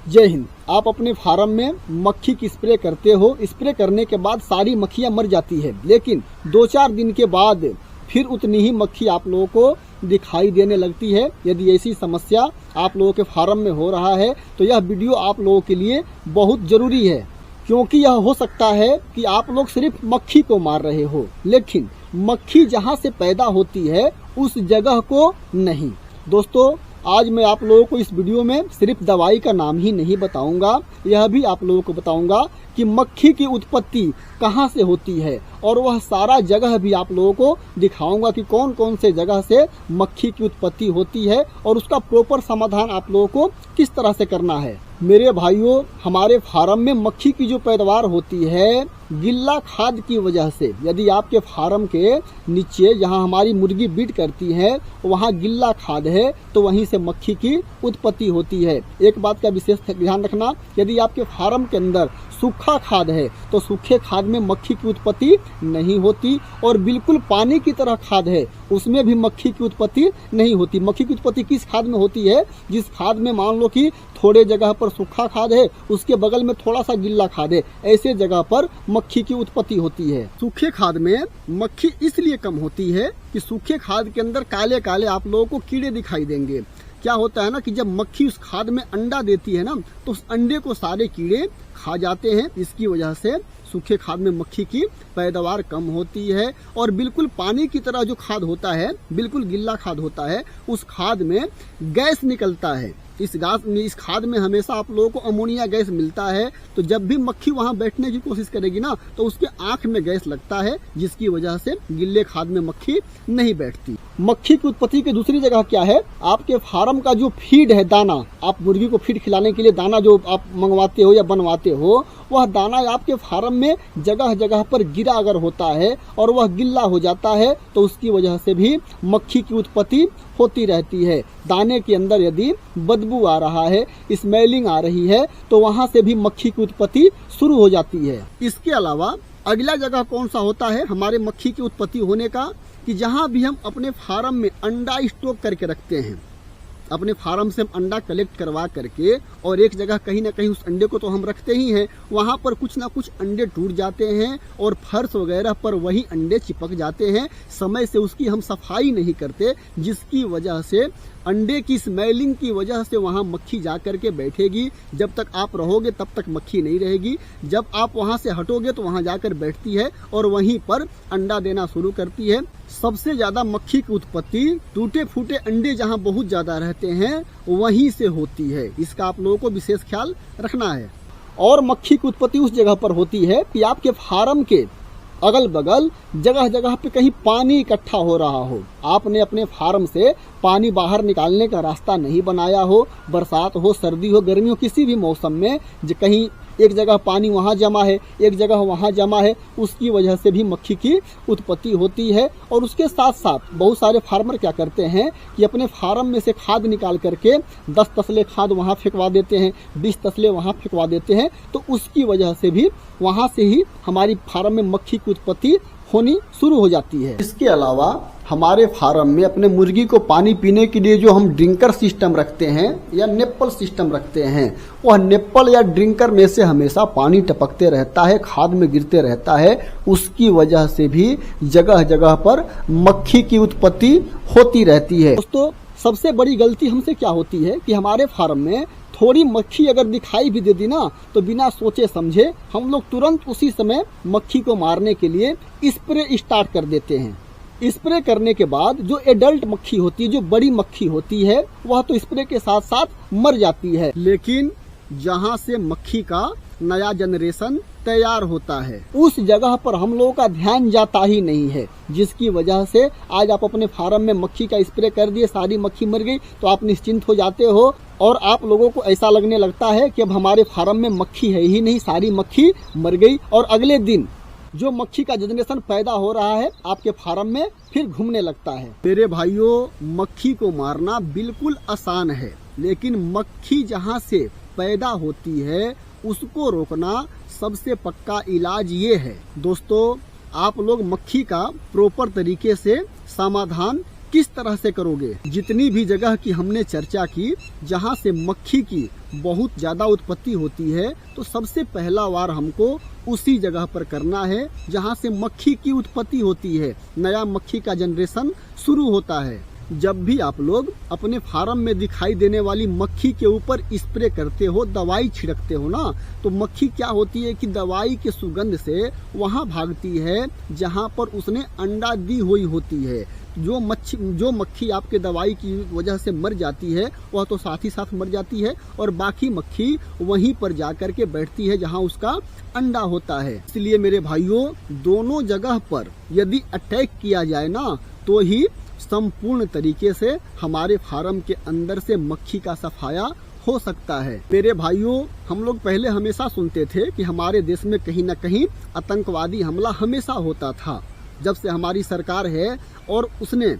जय हिंद। आप अपने फार्म में मक्खी की स्प्रे करते हो, स्प्रे करने के बाद सारी मक्खियां मर जाती है, लेकिन 2-4 दिन के बाद फिर उतनी ही मक्खी आप लोगों को दिखाई देने लगती है। यदि ऐसी समस्या आप लोगों के फार्म में हो रहा है तो यह वीडियो आप लोगों के लिए बहुत जरूरी है, क्योंकि यह हो सकता है कि आप लोग सिर्फ मक्खी को मार रहे हो, लेकिन मक्खी जहां से पैदा होती है उस जगह को नहीं। दोस्तों, आज मैं आप लोगों को इस वीडियो में सिर्फ दवाई का नाम ही नहीं बताऊंगा, यह भी आप लोगों को बताऊंगा कि मक्खी की उत्पत्ति कहां से होती है, और वह सारा जगह भी आप लोगों को दिखाऊंगा कि कौन कौन से जगह से मक्खी की उत्पत्ति होती है और उसका प्रॉपर समाधान आप लोगों को किस तरह से करना है। मेरे भाइयों, हमारे फार्म में मक्खी की जो पैदावार होती है गिल्ला खाद की वजह से। यदि आपके फार्म के नीचे जहां हमारी मुर्गी बीट करती है वहां गिल्ला खाद है तो वहीं से मक्खी की उत्पत्ति होती है। एक बात का विशेष ध्यान रखना, यदि आपके फार्म के अंदर सूखा खाद है तो सूखे खाद में मक्खी की उत्पत्ति नहीं होती, और बिल्कुल पानी की तरह खाद है उसमें भी मक्खी की उत्पत्ति नहीं होती। मक्खी की उत्पत्ति किस खाद में होती है? जिस खाद में मान लो कि थोड़े जगह पर सूखा खाद है, उसके बगल में थोड़ा सा गिल्ला खाद है, ऐसे जगह पर मक्खी की उत्पत्ति होती है। सूखे खाद में मक्खी इसलिए कम होती है कि सूखे खाद के अंदर काले काले आप लोगों को कीड़े दिखाई देंगे। क्या होता है ना कि जब मक्खी उस खाद में अंडा देती है ना तो उस अंडे को सारे कीड़े खा जाते हैं। इसकी वजह से सूखे खाद में मक्खी की पैदावार कम होती है, और बिल्कुल पानी की तरह जो खाद होता है, बिल्कुल गिल्ला खाद होता है, उस खाद में गैस निकलता है। इस खाद में हमेशा आप लोगों को अमोनिया गैस मिलता है, तो जब भी मक्खी वहां बैठने की कोशिश करेगी ना तो उसके आंख में गैस लगता है, जिसकी वजह से गिल्ले खाद में मक्खी नहीं बैठती। मक्खी की उत्पत्ति की दूसरी जगह क्या है? आपके फार्म का जो फीड है, दाना, आप मुर्गी को फीड खिलाने के लिए दाना जो आप मंगवाते हो या बनवाते हो, वह दाना आपके फार्म में जगह जगह पर गिरा अगर होता है और वह गिल्ला हो जाता है तो उसकी वजह से भी मक्खी की उत्पत्ति होती रहती है। दाने के अंदर यदि बदबू आ रहा है, स्मेलिंग आ रही है, तो वहां से भी मक्खी की उत्पत्ति शुरू हो जाती है। इसके अलावा अगला जगह कौन सा होता है हमारे मक्खी की उत्पत्ति होने का? कि जहां भी हम अपने फार्म में अंडा स्टॉक करके रखते हैं, अपने फार्म से हम अंडा कलेक्ट करवा करके, और एक जगह कहीं ना कहीं उस अंडे को तो हम रखते ही हैं, वहां पर कुछ ना कुछ अंडे टूट जाते हैं और फर्श वगैरह पर वही अंडे चिपक जाते हैं। समय से उसकी हम सफाई नहीं करते, जिसकी वजह से अंडे की स्मेलिंग की वजह से वहां मक्खी जा करके बैठेगी। जब तक आप रहोगे तब तक मक्खी नहीं रहेगी, जब आप वहां से हटोगे तो वहां जाकर बैठती है और वहीं पर अंडा देना शुरू करती है। सबसे ज्यादा मक्खी की उत्पत्ति टूटे फूटे अंडे जहां बहुत ज्यादा रहते हैं वहीं से होती है। इसका आप लोगों को विशेष ख्याल रखना है। और मक्खी की उत्पत्ति उस जगह पर होती है कि आपके फार्म के अगल बगल जगह जगह पे कहीं पानी इकट्ठा हो रहा हो, आपने अपने फार्म से पानी बाहर निकालने का रास्ता नहीं बनाया हो, बरसात हो, सर्दी हो, गर्मी हो, किसी भी मौसम में कहीं एक जगह पानी वहां जमा है, एक जगह वहां जमा है, उसकी वजह से भी मक्खी की उत्पत्ति होती है। और उसके साथ साथ बहुत सारे फार्मर क्या करते हैं कि अपने फार्म में से खाद निकाल करके 10 तसले खाद वहां फेंकवा देते हैं, 20 तसले वहां फेंकवा देते हैं, तो उसकी वजह से भी वहां से ही हमारी फार्म में मक्खी की उत्पत्ति होनी शुरू हो जाती है। इसके अलावा हमारे फार्म में अपने मुर्गी को पानी पीने के लिए जो हम ड्रिंकर सिस्टम रखते हैं या नेप्पल सिस्टम रखते हैं, वह नेप्पल या ड्रिंकर में से हमेशा पानी टपकते रहता है, खाद में गिरते रहता है। उसकी वजह से भी जगह जगह पर मक्खी की उत्पत्ति होती रहती है। दोस्तों, सबसे बड़ी गलती हमसे क्या होती है कि हमारे फार्म में थोड़ी मक्खी अगर दिखाई भी देती ना तो बिना सोचे समझे हम लोग तुरंत उसी समय मक्खी को मारने के लिए स्प्रे स्टार्ट कर देते हैं। स्प्रे करने के बाद जो एडल्ट मक्खी होती है, जो बड़ी मक्खी होती है, वह तो स्प्रे के साथ साथ मर जाती है, लेकिन जहां से मक्खी का नया जनरेशन तैयार होता है उस जगह पर हम लोगों का ध्यान जाता ही नहीं है, जिसकी वजह से आज आप अपने फार्म में मक्खी का स्प्रे कर दिए, सारी मक्खी मर गई, तो आप निश्चिंत हो जाते हो और आप लोगों को ऐसा लगने लगता है कि अब हमारे फार्म में मक्खी है ही नहीं, सारी मक्खी मर गई। और अगले दिन जो मक्खी का जनरेशन पैदा हो रहा है आपके फार्म में फिर घूमने लगता है। मेरे भाइयों, मक्खी को मारना बिल्कुल आसान है, लेकिन मक्खी जहां से पैदा होती है उसको रोकना सबसे पक्का इलाज ये है। दोस्तों, आप लोग मक्खी का प्रॉपर तरीके से समाधान किस तरह से करोगे? जितनी भी जगह की हमने चर्चा की जहां से मक्खी की बहुत ज़्यादा उत्पत्ति होती है तो सबसे पहला वार हमको उसी जगह पर करना है जहाँ से मक्खी की उत्पत्ति होती है, नया मक्खी का जनरेशन शुरू होता है। जब भी आप लोग अपने फार्म में दिखाई देने वाली मक्खी के ऊपर स्प्रे करते हो, दवाई छिड़कते हो ना, तो मक्खी क्या होती है कि दवाई के सुगंध से वहां भागती है जहां पर उसने अंडा दी हुई होती है। जो मक्खी आपके दवाई की वजह से मर जाती है वह तो साथ ही साथ मर जाती है और बाकी मक्खी वहीं पर जाकर के बैठती है जहां उसका अंडा होता है। इसलिए मेरे भाइयों, दोनों जगह पर यदि अटैक किया जाए ना तो ही संपूर्ण तरीके से हमारे फार्म के अंदर से मक्खी का सफाया हो सकता है। मेरे भाइयों, हम लोग पहले हमेशा सुनते थे कि हमारे देश में कहीं न कहीं आतंकवादी हमला हमेशा होता था। जब से हमारी सरकार है और उसने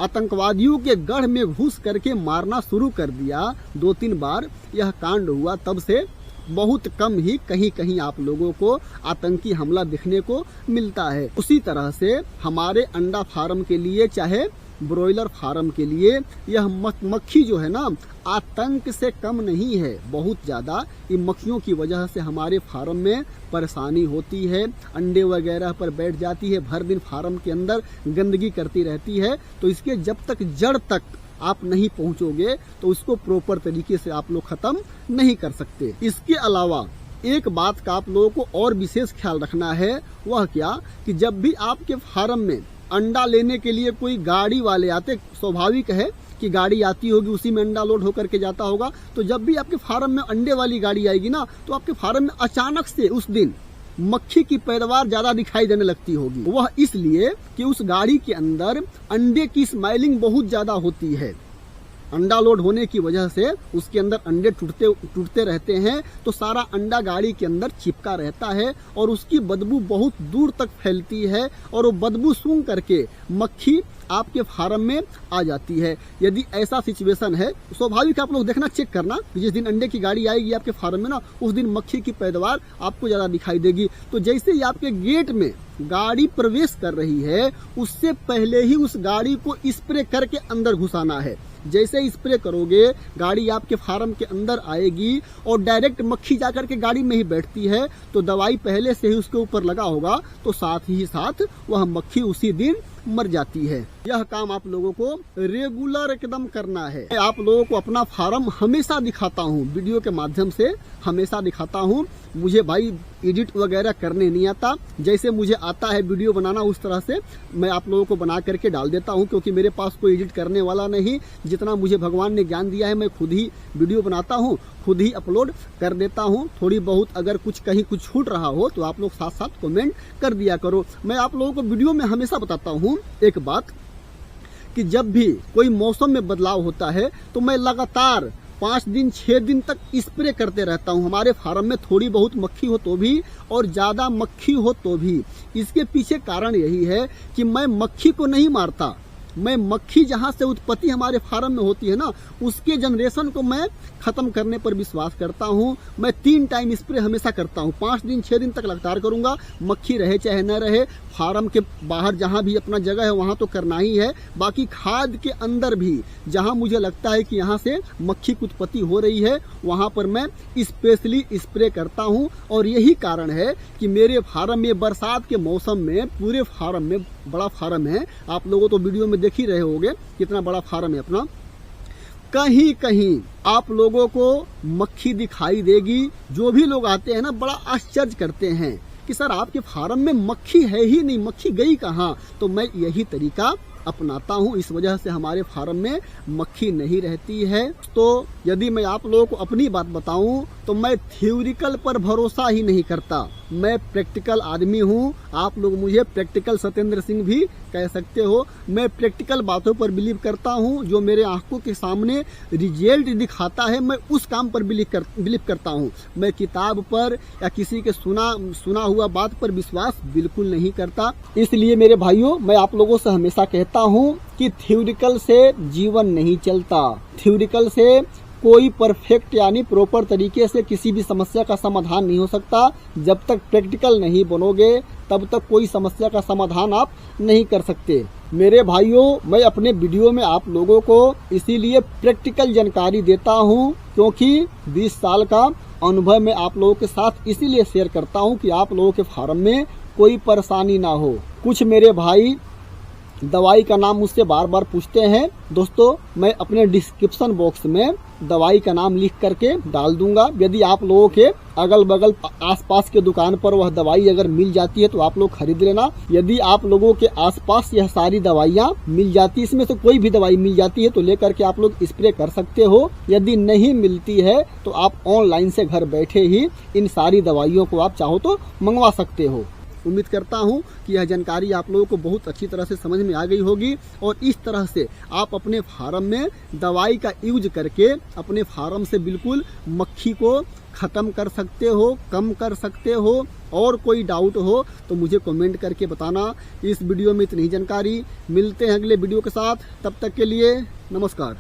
आतंकवादियों के गढ़ में घुस करके मारना शुरू कर दिया, 2-3 बार यह कांड हुआ, तब से बहुत कम ही कहीं कहीं आप लोगों को आतंकी हमला देखने को मिलता है। उसी तरह से हमारे अंडा फार्म के लिए, चाहे ब्रॉयलर फार्म के लिए, यह मक्खी जो है ना, आतंक से कम नहीं है, बहुत ज़्यादा इन मक्खियों की वजह से हमारे फार्म में परेशानी होती है। अंडे वगैरह पर बैठ जाती है, भर दिन फार्म के अंदर गंदगी करती रहती है। तो इसके जब तक जड़ तक आप नहीं पहुंचोगे तो उसको प्रॉपर तरीके से आप लोग खत्म नहीं कर सकते। इसके अलावा एक बात का आप लोगों को और विशेष ख्याल रखना है, वह क्या कि जब भी आपके फार्म में अंडा लेने के लिए कोई गाड़ी वाले आते, स्वाभाविक है कि गाड़ी आती होगी, उसी में अंडा लोड होकर के जाता होगा। तो जब भी आपके फार्म में अंडे वाली गाड़ी आएगी ना, तो आपके फार्म में अचानक से उस दिन मक्खी की पैदावार ज्यादा दिखाई देने लगती होगी। वह इसलिए कि उस गाड़ी के अंदर अंडे की स्माइलिंग बहुत ज्यादा होती है। अंडा लोड होने की वजह से उसके अंदर अंडे टूटते रहते हैं, तो सारा अंडा गाड़ी के अंदर चिपका रहता है और उसकी बदबू बहुत दूर तक फैलती है और वो बदबू सूंघ करके मक्खी आपके फार्म में आ जाती है। यदि ऐसा सिचुएशन है, स्वाभाविक आप लोग देखना, चेक करना कि जिस दिन अंडे की गाड़ी आएगी आपके फार्म में ना, उस दिन मक्खी की पैदावार आपको ज्यादा दिखाई देगी। तो जैसे ही आपके गेट में गाड़ी प्रवेश कर रही है, उससे पहले ही उस गाड़ी को स्प्रे करके अंदर घुसाना है। जैसे स्प्रे करोगे, गाड़ी आपके फार्म के अंदर आएगी और डायरेक्ट मक्खी जाकर के गाड़ी में ही बैठती है, तो दवाई पहले से ही उसके ऊपर लगा होगा, तो साथ ही साथ वह मक्खी उसी दिन मर जाती है। यह काम आप लोगों को रेगुलर एकदम करना है। मैं आप लोगों को अपना फार्म हमेशा दिखाता हूँ, वीडियो के माध्यम से हमेशा दिखाता हूँ। मुझे भाई एडिट वगैरह करने नहीं आता, जैसे मुझे आता है वीडियो बनाना उस तरह से मैं आप लोगों को बना करके डाल देता हूँ, क्योंकि मेरे पास कोई एडिट करने वाला नहीं। जितना मुझे भगवान ने ज्ञान दिया है, मैं खुद ही वीडियो बनाता हूँ, खुद ही अपलोड कर देता हूँ। थोड़ी बहुत अगर कहीं कुछ छूट रहा हो तो आप लोग साथ साथ कमेंट कर दिया करो। मैं आप लोगों को वीडियो में हमेशा बताता हूँ एक बात, कि जब भी कोई मौसम में बदलाव होता है तो मैं लगातार 5 दिन 6 दिन तक स्प्रे करते रहता हूँ। हमारे फार्म में थोड़ी बहुत मक्खी हो तो भी और ज्यादा मक्खी हो तो भी। इसके पीछे कारण यही है कि मैं मक्खी को नहीं मारता, मैं मक्खी जहां से उत्पत्ति हमारे फार्म में होती है ना, उसके जनरेशन को मैं खत्म करने पर विश्वास करता हूं। मैं 3 टाइम स्प्रे हमेशा करता हूं, 5 दिन 6 दिन तक लगातार करूंगा। मक्खी रहे चाहे न रहे, फार्म के बाहर जहां भी अपना जगह है वहां तो करना ही है। बाकी खाद के अंदर भी जहां मुझे लगता है कि यहां से मक्खी की उत्पत्ति हो रही है, वहां पर मैं स्पेशली स्प्रे करता हूं। और यही कारण है कि मेरे फार्म में बरसात के मौसम में, पूरे फार्म में, बड़ा फार्म है, आप लोगों तो वीडियो में देख ही रहे होंगे कितना बड़ा फार्म है अपना, कहीं कहीं आप लोगों को मक्खी दिखाई देगी। जो भी लोग आते हैं ना, बड़ा आश्चर्य करते हैं कि सर आपके फार्म में मक्खी है ही नहीं, मक्खी गई कहाँ। तो मैं यही तरीका अपनाता हूँ, इस वजह से हमारे फार्म में मक्खी नहीं रहती है। तो यदि मैं आप लोगों को अपनी बात बताऊं तो मैं थ्योरिकल पर भरोसा ही नहीं करता, मैं प्रैक्टिकल आदमी हूं। आप लोग मुझे प्रैक्टिकल सत्येंद्र सिंह भी कह सकते हो। मैं प्रैक्टिकल बातों पर बिलीव करता हूं, जो मेरे आंखों के सामने रिजल्ट दिखाता है, मैं उस काम पर बिलीव करता हूं। मैं किताब पर या किसी के सुना हुआ बात पर विश्वास बिल्कुल नहीं करता। इसलिए मेरे भाइयों, मैं आप लोगों से हमेशा कहता हूं कि थ्योरिकल से जीवन नहीं चलता, थ्योरिकल से कोई परफेक्ट यानी प्रॉपर तरीके से किसी भी समस्या का समाधान नहीं हो सकता। जब तक प्रैक्टिकल नहीं बनोगे तब तक कोई समस्या का समाधान आप नहीं कर सकते। मेरे भाइयों, मैं अपने वीडियो में आप लोगों को इसीलिए प्रैक्टिकल जानकारी देता हूं, क्योंकि 20 साल का अनुभव मैं आप लोगों के साथ इसीलिए शेयर करता हूं कि आप लोगों के फार्म में कोई परेशानी ना हो। कुछ मेरे भाई दवाई का नाम मुझसे बार बार पूछते हैं। दोस्तों, मैं अपने डिस्क्रिप्शन बॉक्स में दवाई का नाम लिख करके डाल दूंगा। यदि आप लोगों के अगल बगल आसपास के दुकान पर वह दवाई अगर मिल जाती है तो आप लोग खरीद लेना। यदि आप लोगों के आसपास यह सारी दवाइयाँ मिल जाती, इसमें से कोई भी दवाई मिल जाती है तो लेकर के आप लोग स्प्रे कर सकते हो। यदि नहीं मिलती है तो आप ऑनलाइन से घर बैठे ही इन सारी दवाइयों को आप चाहो तो मंगवा सकते हो। उम्मीद करता हूं कि यह जानकारी आप लोगों को बहुत अच्छी तरह से समझ में आ गई होगी और इस तरह से आप अपने फार्म में दवाई का यूज करके अपने फार्म से बिल्कुल मक्खी को ख़त्म कर सकते हो, कम कर सकते हो। और कोई डाउट हो तो मुझे कमेंट करके बताना। इस वीडियो में इतनी जानकारी। मिलते हैं अगले वीडियो के साथ, तब तक के लिए नमस्कार।